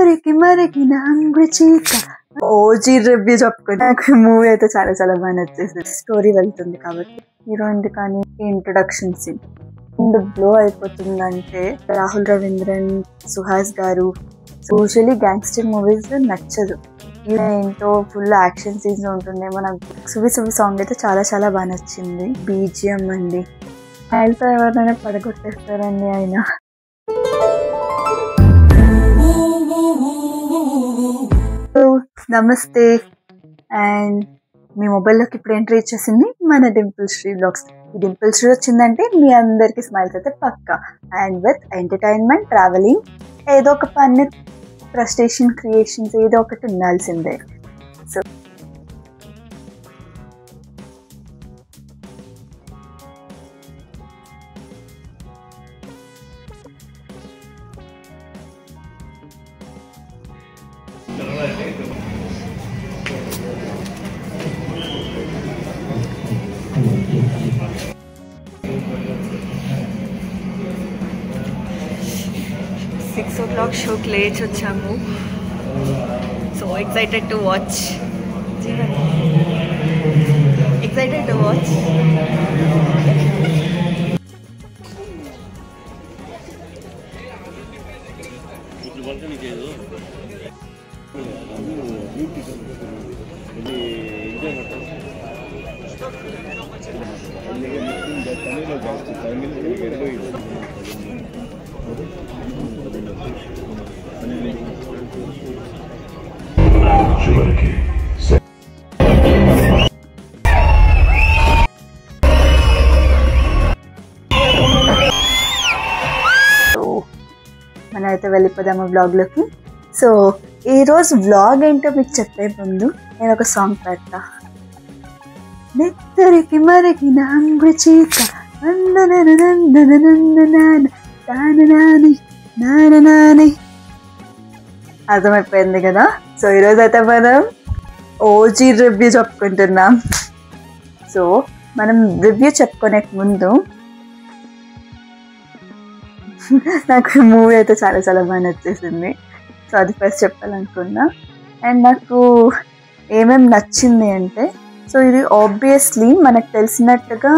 మరికి మరికి నాంగుచిక OG review చెప్పుకుని నాకు మూవీ అయితే చాలా చాలా బాగా నచ్చేసింది. స్టోరీ వెళ్తుంది కాబట్టి హీరోయిన్ కానీ ఇంట్రొడక్షన్ సీన్ అండ్ బ్లో అయిపోతుందంటే Rahul Ravindran, Suhas garu. Usually gangster movies నచ్చదు, ఏంటో ఫుల్ యాక్షన్ సీన్స్ ఉంటుందేమో. నాకు సువి సువి సాంగ్ అయితే చాలా చాలా బాగా నచ్చింది. బీజిఎం అండి, ఆయనతో ఎవరినైనా పడగొట్టేస్తారండి ఆయన. నమస్తే, అండ్ మీ మొబైల్లోకి ఇప్పుడు ఎంట్రీ ఇచ్చేసింది మన డింపుల్ శ్రీ బ్లాగ్స్. ఈ డింపుల్ శ్రీ వచ్చిందంటే మీ అందరికి స్మైల్స్ అయితే పక్కా. అండ్ విత్ ఎంటర్టైన్మెంట్, ట్రావెలింగ్, ఏదో ఒక పని, ఫ్రస్ట్రేషన్, క్రియేషన్స్ ఏదో ఒకటి ఉండాల్సిందే. సో 6 o'clock షోకి లేచి వచ్చాము. So excited to watch. Excited to watch. మనం అయితే వెళ్ళిపోదాము వ్లాగ్లోకి. సో ఈరోజు వ్లాగ్ ఏంటో మీకు చెప్పే ముందు నేను ఒక సాంగ్ పెడతా. నెత్తరికి మరికి నాంగుచిక అర్థమైపోయింది కదా. సో ఈరోజు అయితే మనం ఓజీ రివ్యూ చెప్పుకుంటున్నాం. సో మనం రివ్యూ చెప్పుకునే ముందు నాకు మూవీ అయితే చాలా చాలా బాగా నచ్చేసింది. సో అది ఫస్ట్ చెప్పాలనుకున్నా. అండ్ నాకు ఏమేమి నచ్చింది అంటే, సో ఇది ఆబ్వియస్లీ మనకు తెలిసినట్టుగా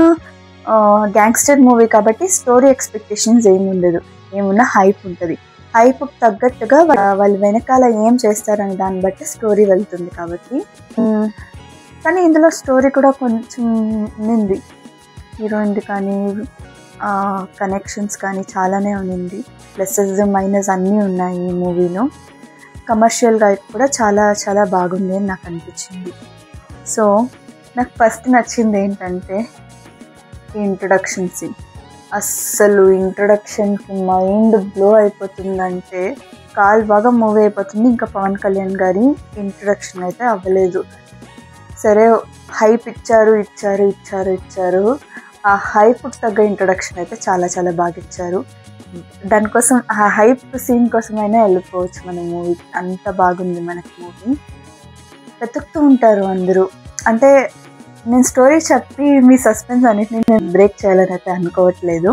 గ్యాంగ్స్టర్ మూవీ కాబట్టి స్టోరీ ఎక్స్పెక్టేషన్స్ ఏమి ఉండదు, ఏమున్నా హైప్ ఉంటుంది. హైప్ తగ్గట్టుగా వాళ్ళు వెనకాల ఏం చేస్తారని దాన్ని బట్టి స్టోరీ వెళ్తుంది కాబట్టి. కానీ ఇందులో స్టోరీ కూడా కొంచెం ఉంది, హీరోయిన్ కానీ కనెక్షన్స్ కానీ చాలానే ఉంది. ప్లసెస్ మైనస్ అన్నీ ఉన్నాయి ఈ మూవీలో. కమర్షియల్గా కూడా చాలా చాలా బాగుంది అని నాకు అనిపించింది. సో నాకు ఫస్ట్ నచ్చింది ఏంటంటే ఈ ఇంట్రొడక్షన్ సీన్. అస్సలు ఇంట్రొడక్షన్కి మైండ్ బ్లో అయిపోతుందంటే కాల్ బాగా మూవ్ అయిపోతుంది. ఇంకా పవన్ కళ్యాణ్ గారి ఇంట్రొడక్షన్ అయితే అవ్వలేదు. సరే హైప్ ఇచ్చారు. ఆ హైప్కి తగ్గ ఇంట్రొడక్షన్ అయితే చాలా చాలా బాగా ఇచ్చారు. దానికోసం ఆ హైప్ సీన్ కోసమైనా వెళ్ళిపోవచ్చు మన మూవీ, అంత బాగుంది మనకి మూవీ. వెతుకుతూ ఉంటారు అందరూ. అంటే నేను స్టోరీ చెప్పి మీ సస్పెన్స్ అన్నిటిని నేను బ్రేక్ చేయాలని అయితే అనుకోవట్లేదు.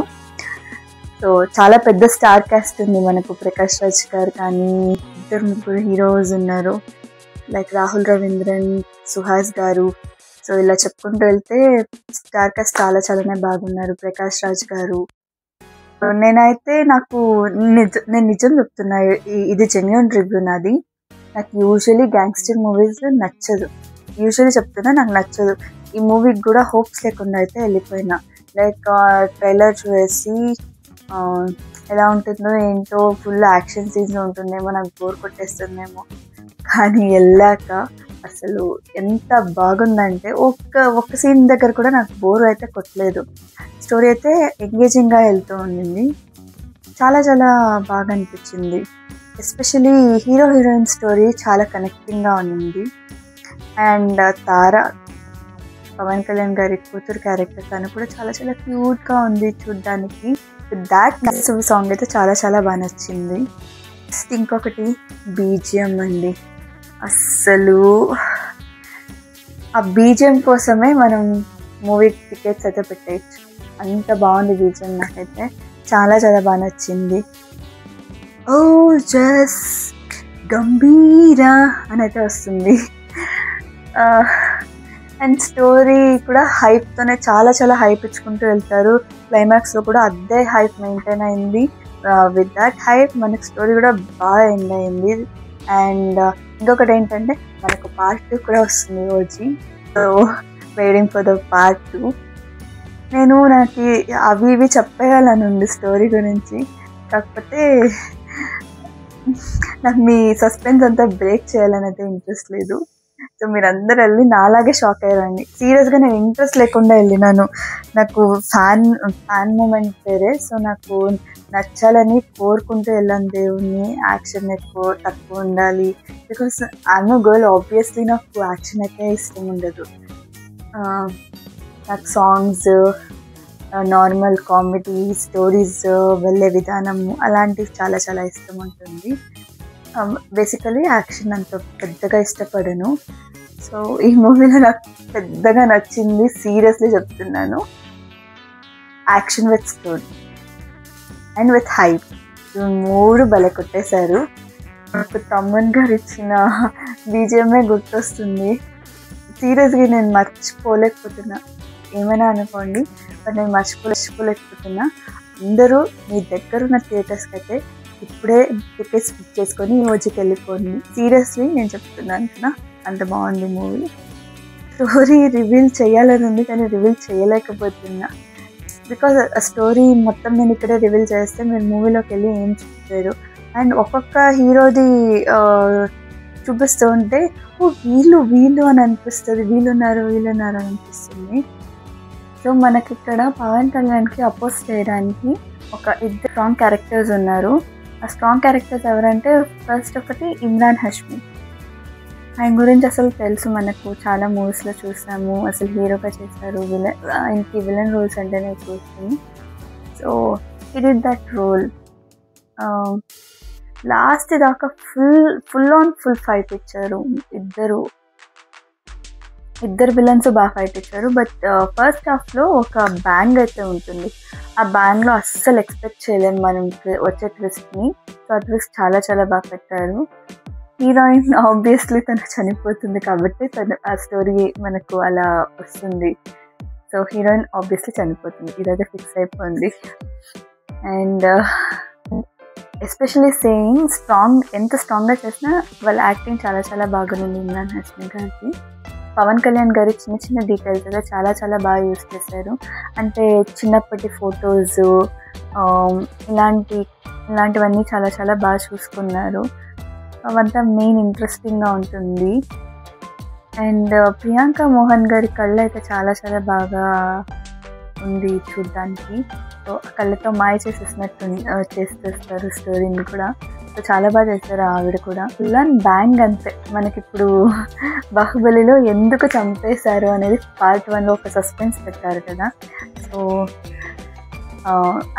సో చాలా పెద్ద స్టార్ కాస్ట్ ఉంది మనకు. ప్రకాష్ రాజ్ గారు కానీ, 2-3 హీరోస్ ఉన్నారు, లైక్ రాహుల్ రవీంద్రన్, సుహాస్ గారు. సో ఇలా చెప్పుకుంటూ వెళ్తే స్టార్ కాస్ట్ చాలా చాలానే బాగున్నారు. ప్రకాష్ రాజ్ గారు. నేనైతే నేను నిజం చెప్తున్నా, ఇది జెన్యూన్ రివ్యూ నాది. నాకు యూజువలీ గ్యాంగ్స్టర్ మూవీస్ నచ్చదు, యూజువల్లీ చెప్తున్నా నాకు నచ్చదు. ఈ మూవీకి కూడా హోప్స్ లేకుండా అయితే వెళ్ళిపోయినా. లైక్ ట్రైలర్ చూసి ఎలా ఉంటుందో ఏంటో, ఫుల్ యాక్షన్ సీన్స్ ఉంటుందేమో, నాకు బోర్ కొట్టేస్తుందేమో. కానీ వెళ్ళాక అసలు ఎంత బాగుందంటే ఒక్క సీన్ దగ్గర కూడా నాకు బోర్ అయితే కొట్టలేదు. స్టోరీ అయితే ఎంగేజింగ్గా వెళ్తూ ఉండింది. చాలా చాలా బాగా అనిపించింది. ఎస్పెషలీ హీరో హీరోయిన్ స్టోరీ చాలా కనెక్టింగ్గా ఉండింది. అండ్ తారా, పవన్ కళ్యాణ్ గారి కూతురు క్యారెక్టర్, తను కూడా చాలా చాలా క్యూట్గా ఉంది చూడ్డానికి. దాట్ సాంగ్ అయితే చాలా చాలా బాగా నచ్చింది. ఇంకొకటి బీజిఎం అండి. అస్సలు ఆ బీజిఎం కోసమే మనం మూవీ టికెట్స్ అయితే పెట్టేయచ్చు, అంత బాగుంది బీజిఎం. నాకైతే చాలా చాలా బాగా నచ్చింది. ఓ జస్ గంభీరా అని అయితే వస్తుంది. అండ్ స్టోరీ కూడా హైప్తోనే చాలా చాలా హైప్ ఇచ్చుకుంటూ వెళ్తారు. క్లైమాక్స్లో కూడా అదే హైప్ మెయింటైన్ అయింది. విత్ దట్ హైప్ మనకు స్టోరీ కూడా బాగా ఎండ్ అయింది. అండ్ ఇంకొకటి ఏంటంటే మనకు పార్ట్ 2 కూడా వస్తుంది OG. So waiting for the part 2. నాకు అవి ఇవి చెప్పేయాలని ఉంది స్టోరీ గురించి, కాకపోతే నాకు మీ సస్పెన్స్ అంతా బ్రేక్ చేయాలని అయితే ఇంట్రెస్ట్ లేదు. సో మీరు అందరు వెళ్ళి నాలాగే షాక్ అయ్యారండి. సీరియస్గా నేను ఇంట్రెస్ట్ లేకుండా వెళ్ళినాను. నాకు ఫ్యాన్ మూమెంట్ వేరే. సో నాకు నచ్చాలని కోరుకుంటూ వెళ్ళాను దేవుణ్ణి. యాక్షన్ తక్కువ ఉండాలి. Because I'm a girl, obviously నాకు యాక్షన్ అయితే ఇష్టం ఉండదు. నాకు సాంగ్స్, నార్మల్ కామెడీ స్టోరీస్ వెళ్ళే విధానము అలాంటివి చాలా చాలా ఇష్టం ఉంటుంది. బేసికలీ యాక్షన్ అంత పెద్దగా ఇష్టపడను. సో ఈ మూవీలో నాకు పెద్దగా నచ్చింది, సీరియస్లీ చెప్తున్నాను, action with story and with hype. ఇవి 3 భలే కొట్టేశారు. నాకు తమ్మన్ గారు ఇచ్చిన బీజిఎంఏ గుర్తొస్తుంది. సీరియస్గా నేను మర్చిపోలేకపోతున్నా. ఏమైనా అనుకోండి, బట్ నేను మర్చిపోలేకపోతున్నా. అందరూ మీ దగ్గర ఉన్న థియేటర్స్కి అయితే ఇప్పుడే టికెట్స్ బుక్ చేసుకొని ఓజీకి వెళ్ళిపోండి. సీరియస్లీ నేను చెప్తున్నాను కదా, అంత బాగుంది మూవీ. స్టోరీ రివీల్ చేయాలని ఉంది కానీ రివీల్ చేయలేకపోతున్నా. బికాజ్ ఆ స్టోరీ మొత్తం నేను ఇక్కడే రివీల్ చేస్తే మీరు మూవీలోకి వెళ్ళి ఏం చూస్తారు. అండ్ ఒక్కొక్క హీరోది చూపిస్తూ ఉంటే వీళ్ళు అని అనిపిస్తుంది, వీళ్ళున్నారు అని అనిపిస్తుంది. సో మనకి ఇక్కడ పవన్ కళ్యాణ్కి అపోజ్ చేయడానికి ఒక 2 స్ట్రాంగ్ క్యారెక్టర్స్ ఉన్నారు. ఆ స్ట్రాంగ్ క్యారెక్టర్స్ ఎవరంటే ఫస్ట్ ఒకటి ఇమ్రాన్ హష్మి. ఆయన గురించి అసలు తెలుసు మనకు, చాలా మూవీస్లో చూసాము. అసలు హీరోగా చేశారు, ఆయనకి విలన్ రోల్స్ అంటేనే చూస్తాము. So he did that role. Last దాకా ఫుల్ ఫైట్ ఇచ్చారు. ఇద్దరు విలన్స్ బాగా ఫైట్ ఇచ్చారు. బట్ ఫస్ట్ హాఫ్లో ఒక బ్యాంగ్ అయితే ఉంటుంది. ఆ బ్యాంగ్లో అస్సలు ఎక్స్పెక్ట్ చేయలేము మనం వచ్చే ట్విస్ట్ని. సో ఆ ట్విస్ట్ చాలా చాలా బాగా పెట్టారు. హీరోయిన్ ఆబ్వియస్లీ తను చనిపోతుంది కాబట్టి ఆ స్టోరీ మనకు అలా వస్తుంది. సో హీరోయిన్ ఆబ్వియస్లీ చనిపోతుంది, ఇదైతే ఫిక్స్ అయిపోయింది. అండ్ ఎస్పెషలీ సేయింగ్ ఎంత స్ట్రాంగ్గా చేసినా వాళ్ళ యాక్టింగ్ చాలా చాలా బాగుంది ఇమ్రాన్ హష్మి గారికి. పవన్ కళ్యాణ్ గారి చిన్న చిన్న డీటెయిల్స్ అయితే చాలా చాలా బాగా యూజ్ చేశారు. అంటే చిన్నప్పటి ఫొటోస్ ఇలాంటివన్నీ చాలా చాలా బాగా చూసుకున్నారు. అవంతా మెయిన్ ఇంట్రెస్టింగ్గా ఉంటుంది. అండ్ ప్రియాంక మోహన్ గారి కళ్ళు అయితే చాలా చాలా బాగా ఉంది చూడ్డానికి. సో కళ్ళతో మాయ చేసేస్తారు స్టోరీని కూడా. సో చాలా బాగా చేస్తారు ఆవిడ కూడా. ఫుల్ అండ్ బ్యాంగ్ అంతే. మనకి ఇప్పుడు బాహుబలిలో ఎందుకు చంపేశారు అనేది పార్ట్ 1లో ఒక సస్పెన్స్ పెట్టారు కదా. సో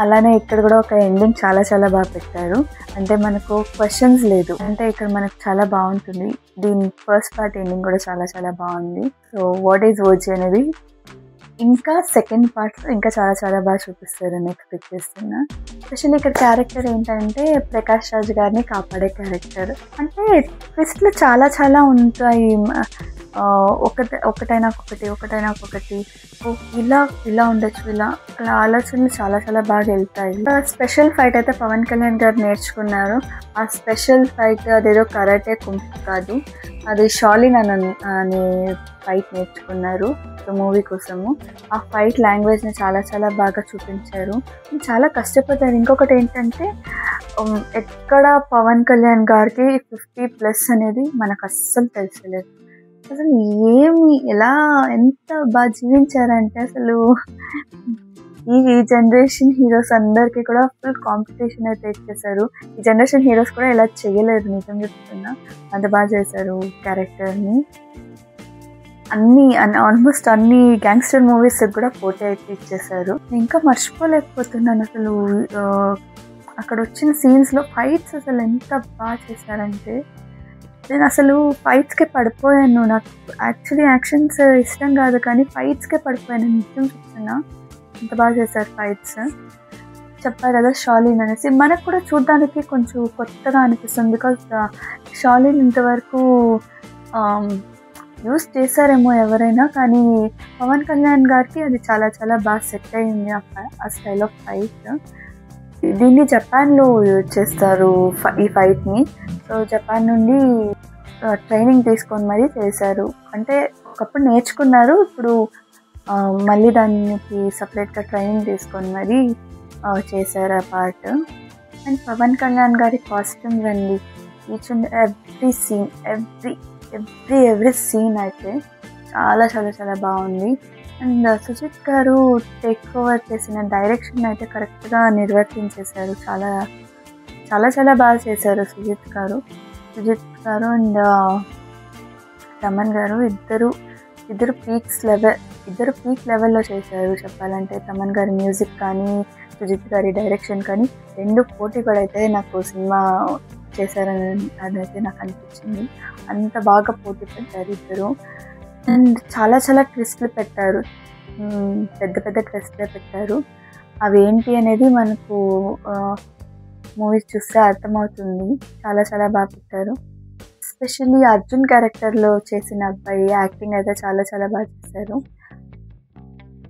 అలానే ఇక్కడ కూడా ఒక ఎండింగ్ చాలా చాలా బాగా పెట్టారు. అంటే మనకు క్వశ్చన్స్ లేదు, అంటే ఇక్కడ మనకు చాలా బాగుంటుంది. దీని ఫస్ట్ పార్ట్ ఎండింగ్ కూడా చాలా చాలా బాగుంది. సో వాట్ ఈజ్ ఓజీ అనేది ఇంకా సెకండ్ పార్ట్లో ఇంకా చాలా చాలా బాగా చూపిస్తారని ఎక్స్పెక్ట్ చేస్తున్నా. ఎస్పెషల్లీ ఇక్కడ క్యారెక్టర్ ఏంటంటే ప్రకాష్ రాజ్ గారిని కాపాడే క్యారెక్టర్. అంటే ట్విస్ట్లు చాలా చాలా ఉంటాయి. ఒకటైనా ఒకటి ఇలా ఉండొచ్చు, అలా ఆలోచనలు చాలా చాలా బాగా వెళ్తాయి. స్పెషల్ ఫైట్ అయితే పవన్ కళ్యాణ్ గారు నేర్చుకున్నారు. ఆ స్పెషల్ ఫైట్ అదేదో కరాటే కుంఫు కాదు, అది షాలిన్ అనే ఫైట్ నేర్చుకున్నారు మూవీ కోసము. ఆ ఫైట్ లాంగ్వేజ్ని చాలా చాలా బాగా చూపించారు. చాలా కష్టపడ్డారు. ఇంకొకటి ఏంటంటే ఎక్కడ పవన్ కళ్యాణ్ గారికి 50+ అనేది మనకు అస్సలు తెలిసలేదు. అసలు ఎంత బాగా జీవించారంటే అసలు ఈ జనరేషన్ హీరోస్ అందరికీ కూడా ఫుల్ కాంపిటీషన్ అయితే ఇచ్చేసారు. ఈ జనరేషన్ హీరోస్ కూడా ఇలా చేయలేరు, నిజం చెప్తున్నా. అంత బాగా చేశారు క్యారెక్టర్ని. ఆల్మోస్ట్ అన్ని గ్యాంగ్స్టర్ మూవీస్ కూడా పోటీ అయితే ఇచ్చేసారు. నేను ఇంకా మర్చిపోలేకపోతున్నాను అసలు అక్కడ వచ్చిన సీన్స్లో ఫైట్స్ అసలు ఎంత బాగా చేశారంటే నేను అసలు ఫైట్స్కే పడిపోయాను. నాకు యాక్చువల్లీ యాక్షన్స్ ఇష్టం కాదు కానీ ఫైట్స్కే పడిపోయాను, నిజం చెప్తున్నా. ఎంత బాగా చేశారు ఫైట్స్. చెప్పారు కదా షాలిన్ అనేసి, మనకు కూడా చూడడానికి కొంచెం కొత్తగా అనిపిస్తుంది. బికాజ్ షాలిన్ ఇంతవరకు యూస్ చేశారేమో ఎవరైనా, కానీ పవన్ కళ్యాణ్ గారికి అది చాలా చాలా బాగా సెట్ అయింది ఆ స్టైల్ ఆఫ్ ఫైట్. దీన్ని జపాన్లో యూజ్ చేస్తారు ఈ ఫైట్ని. సో జపాన్ నుండి ట్రైనింగ్ తీసుకొని మరీ చేశారు. అంటే ఒకప్పుడు నేర్చుకున్నారు, ఇప్పుడు మళ్ళీ దానికి సపరేట్గా ట్రైనింగ్ తీసుకొని మరీ చేశారు ఆ పార్ట్. అండ్ పవన్ కళ్యాణ్ గారి కాస్ట్యూమ్స్ అండి, each and every scene, every scene అయితే చాలా చాలా చాలా బాగుంది. అండ్ సుజిత్ గారు టేక్ ఓవర్ చేసిన డైరెక్షన్ అయితే కరెక్ట్గా నిర్వర్తించేశారు. చాలా చాలా చాలా బాగా చేశారు సుజిత్ గారు అండ్ తమన్ గారు ఇద్దరు పీక్ లెవెల్లో చేశారు చెప్పాలంటే. తమన్ గారి మ్యూజిక్ కానీ సుజిత్ గారి డైరెక్షన్ కానీ రెండు పోటీ పడైతే నాకు సినిమా చేశారని అదైతే నాకు అనిపించింది. అంత బాగా పోటీ పెట్టారు ఇద్దరు. అండ్ చాలా చాలా ట్విస్ట్లు పెట్టారు, పెద్ద పెద్ద ట్విస్ట్లే పెట్టారు. అవి ఏంటి అనేది మనకు మూవీస్ చూస్తే అర్థమవుతుంది. చాలా చాలా బాగా పెట్టారు. ఎస్పెషల్లీ అర్జున్ క్యారెక్టర్లో చేసిన అబ్బాయి యాక్టింగ్ అయితే చాలా చాలా బాగా చేశారు.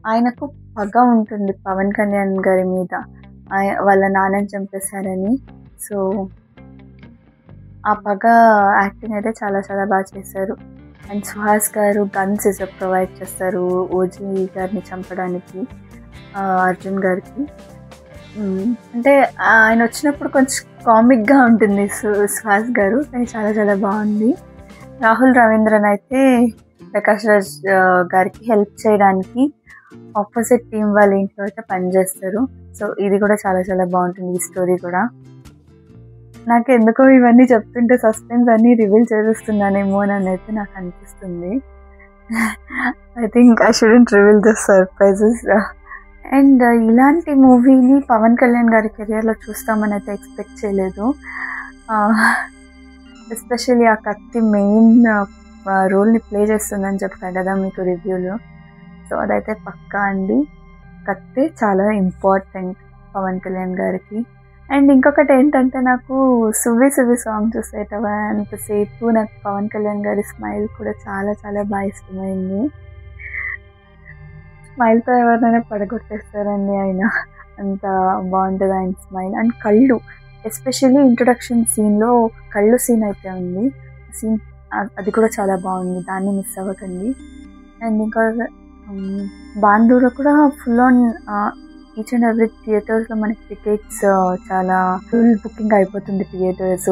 ఆయనకు పగ ఉంటుంది పవన్ కళ్యాణ్ గారి మీద, వాళ్ళ నాన్నని చంపేశారని. సో ఆ పగ యాక్టింగ్ అయితే చాలా చాలా బాగా చేశారు. అండ్ సుహాస్ గారు గన్స్ ప్రొవైడ్ చేస్తారు ఓజీ గారిని చంపడానికి అర్జున్ గారికి. అంటే ఆయన వచ్చినప్పుడు కొంచెం కామిక్గా ఉంటుంది సుహాస్ గారు, కానీ చాలా చాలా బాగుంది. రాహుల్ రవీంద్రన్ అయితే ప్రకాష్ రాజ్ గారికి హెల్ప్ చేయడానికి ఆపోజిట్ టీం వాళ్ళ ఇంట్లో అయితే పనిచేస్తారు. సో ఇది కూడా చాలా చాలా బాగుంటుంది ఈ స్టోరీ కూడా. నాకు ఎందుకో ఇవన్నీ చెప్తుంటే సస్పెన్స్ అన్నీ రివీల్ చేసేస్తున్నానేమో అని అయితే నాకు అనిపిస్తుంది. I think I shouldn't reveal the surprises. And ఇలాంటి మూవీని పవన్ కళ్యాణ్ గారి కెరియర్లో చూస్తామని అయితే ఎక్స్పెక్ట్ చేయలేదు. ఎస్పెషల్లీ ఆ కత్తి మెయిన్ రోల్ని ప్లే చేస్తుందని చెప్పాను కదా మీకు రివ్యూలో. సో అదైతే పక్కా అండి, కత్తి చాలా ఇంపార్టెంట్ పవన్ కళ్యాణ్ గారికి. అండ్ ఇంకొకటి ఏంటంటే, నాకు సువ్వి సాంగ్ చూసేటంతసేపు నాకు పవన్ కళ్యాణ్ గారి స్మైల్ కూడా చాలా చాలా బాగా ఇష్టమైంది. స్మైల్తో ఎవరినైనా పడగొట్టేస్తారండి ఆయన, అంత బాగుంటుంది ఆయన స్మైల్. అండ్ కళ్ళు, ఎస్పెషల్లీ ఇంట్రొడక్షన్ సీన్లో కళ్ళు సీన్ అయితే ఉంది, సీన్ అది కూడా చాలా బాగుంది, దాన్ని మిస్ అవ్వకండి. అండ్ ఇంకా బాంధూలో కూడా full on each and every థియేటర్స్లో మనకి టికెట్స్ చాలా ఫుల్ బుకింగ్ అయిపోతుంది థియేటర్స్.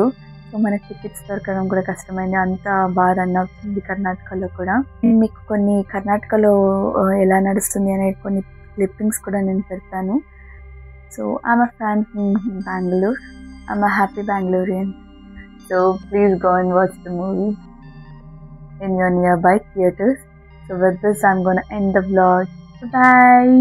సో మనకి టికెట్స్ దొరకడం కూడా కష్టమైంది, అంత బాగా రన్ అవుతుంది కర్ణాటకలో కూడా. మీకు కొన్ని కర్ణాటకలో ఎలా నడుస్తుంది అనే కొన్ని క్లిప్పింగ్స్ కూడా నేను పెడతాను. So I'm a fan from Bengaluru, I'm a happy Bangalorean. So please go and watch the movie in your nearby theaters. So with this I'm gonna end the vlog. Bye.